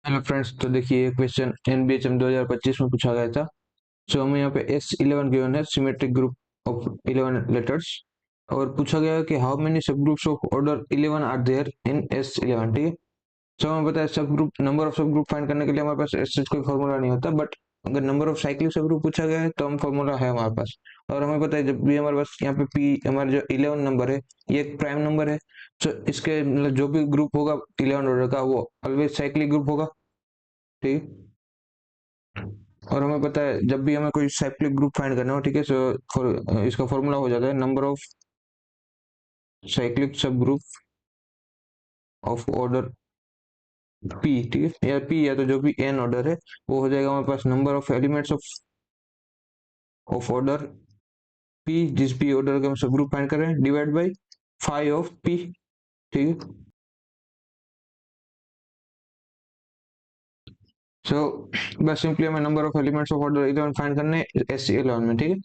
Hello friends, तो देखिए ये क्वेश्चन एनबीएचएम 2025 में पूछा गया था। सो हमें यहाँ पे S11 गिवन है, सिमेट्रिक ग्रुप ऑफ 11 लेटर्स। और पूछा गया है कि how many sub groups of order 11 are there in S11। ठीक है। सो हमें पता है sub group, number of sub group find करने के लिए हमारे पास ऐसा कोई फॉर्मूला नहीं होता, बट अगर नंबर ऑफ साइक्लिक सब ग्रुप पूछा गया है तो हम फॉर्मूला है हमारे पास। और हमें पता है जब भी हमारे पास यहाँ पे पी, हमारा जो 11 नंबर है, ये एक प्राइम नंबर है। सो इसके मतलब जो भी ग्रुप होगा 11 ऑर्डर का, वो ऑलवेज साइक्लिक ग्रुप होगा। ठीक है। और हमें पता है जब भी हमें कोई साइक्लिक ग्रुप फाइंड करना हो, ठीक है, सो इसका फॉर्मूला हो जाता है नंबर ऑफ साइक्लिक सब ग्रुप ऑफ ऑर्डर पी। ठीक है, या पी या तो जो भी एन ऑर्डर है वो हो जाएगा हमारे पास number of elements of order p, जिस भी ऑर्डर का हम सब ग्रुप फाइंड कर रहे हैं, डिवाइड बाई 5 ऑफ पी। ठीक है। सो बस सिंपली हमें number of elements of order 11 find करने एस 11 में। ठीक है।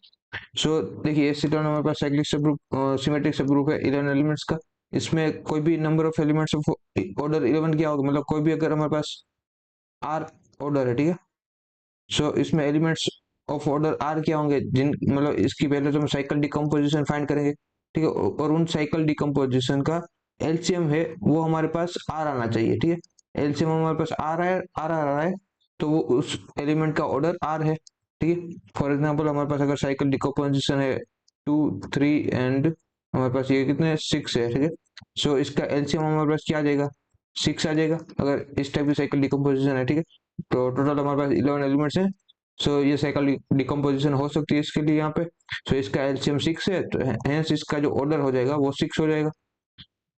सो देखिए एस 11 हमारे पास साइक्लिक सब ग्रुप, सिमेट्रिक सब ग्रुप है 11 एलिमेंट्स का। इसमें कोई भी number of elements of order 11 क्या होगा, मतलब कोई भी अगर हमारे पास आर ऑर्डर है, ठीक है, सो इसमें एलिमेंट्स ऑफ ऑर्डर आर क्या होंगे, जिन मतलब इसकी पहले तो हम साइकिल डिकम्पोजिशन फाइंड करेंगे। ठीक है। और उन साइकिल डिकम्पोजिशन का एलसीएम है वो हमारे पास आर आना चाहिए। ठीक है। एलसीएम हमारे पास आर है, आर आ रहा है, तो वो उस एलिमेंट का ऑर्डर आर है। ठीक है। फॉर एग्जाम्पल हमारे पास अगर साइकिल डिकम्पोजिशन है 2 3 एंड हमारे पास ये कितने 6 है। ठीक है। सो इसका एलसीएम हमारे पास क्या आ जाएगा, 6 आ जाएगा अगर इस टाइप की साइकिल डिकम्पोजिशन है। ठीक है। तो टोटल हमारे पास 11 एलिमेंट्स हैं। सो ये साइकिल डिकम्पोजिशन हो सकती है इसके लिए यहाँ पे। सो इसका एलसीएम 6 है, तो हेंस इसका जो ऑर्डर हो जाएगा वो 6 हो जाएगा।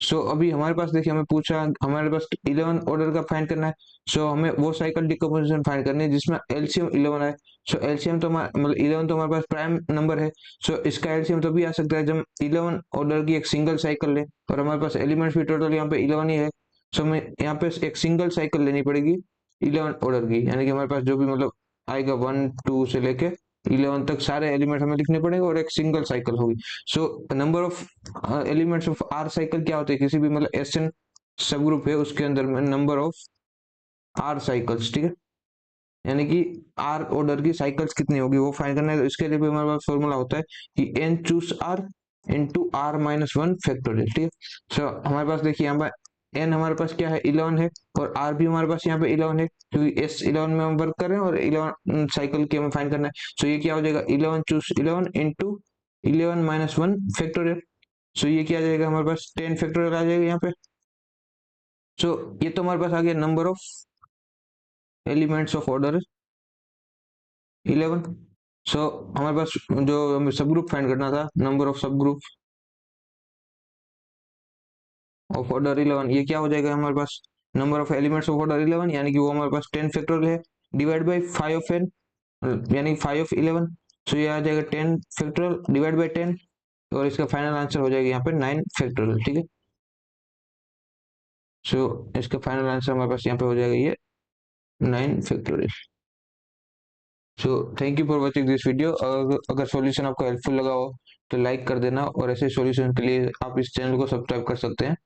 सो अभी हमारे पास देखिए हमें पूछा हमारे पास 11 ऑर्डर का फाइंड करना है। सो हमें वो साइकिल डिकम्पोजिशन फाइंड करनी है जिसमें एलसीएम 11 है। सो एलसीएम तो मतलब 11 तो हमारे पास प्राइम नंबर है। सो इसका एलसीएम तो भी आ सकता है जब 11 ऑर्डर की एक सिंगल साइकिल ले, और हमारे पास एलिमेंट्स भी टोटल यहाँ पे 11 ही है। सो हमें यहाँ पे एक सिंगल साइकिल लेनी पड़ेगी 11 ऑर्डर की, यानी कि हमारे पास जो भी मतलब आएगा 1 2 से लेके 11 तक सारे एलिमेंट हमें लिखने पड़ेंगे और एक सिंगल साइकिल होगी। So number of elements of r cycle क्या होते हैं, किसी भी मतलब एस एन सब ग्रुप है उसके अंदर में नंबर ऑफ आर साइकिल्स। ठीक है। यानी कि आर ऑर्डर की साइकिल्स कितनी होगी वो फाइंड करना है। तो इसके लिए भी हमारे पास फॉर्मूला होता है कि n choose r into r minus one factorial. ठीक है। सो हमारे पास देखिए यहाँ पर एन हमारे पास क्या है 11 है, और आर भी हमारे पास यहाँ पे 11 है, क्योंकि एस 11 में हम वर्क कर रहे हैं और 11 साइकिल की हमें फाइंड करना है। सो ये क्या हो जाएगा 11 choose 11 into 11 minus one factorial. So ये क्या आ जाएगा हमारे पास 10 फैक्टोरियल आ जाएगा यहाँ पे। सो ये तो हमारे पास आ गया number of elements of order 11। So हमारे पास जो हमें सब ग्रुप फाइंड करना था, number of sub group of order 11, ये क्या हो जाएगा हमारे पास number of elements of order 11, यानी कि वो हमारे पास 10 फैक्टोरियल है, डिवाइड बाई 5 ऑफ एन, यानी 5 ऑफ 11। सो ये आ जाएगा 10 फैक्टोरियल डिवाइड बाई 10, और इसका फाइनल आंसर हो जाएगा यहाँ पे 9 फैक्टोरियल। ठीक है। सो इसका फाइनल आंसर हमारे पास यहाँ पे हो जाएगा ये 9 factorial. So thank you for watching this video. अगर सॉल्यूशन आपको हेल्पफुल लगा हो तो लाइक कर देना, और ऐसे सॉल्यूशन के लिए आप इस चैनल को सब्सक्राइब कर सकते हैं।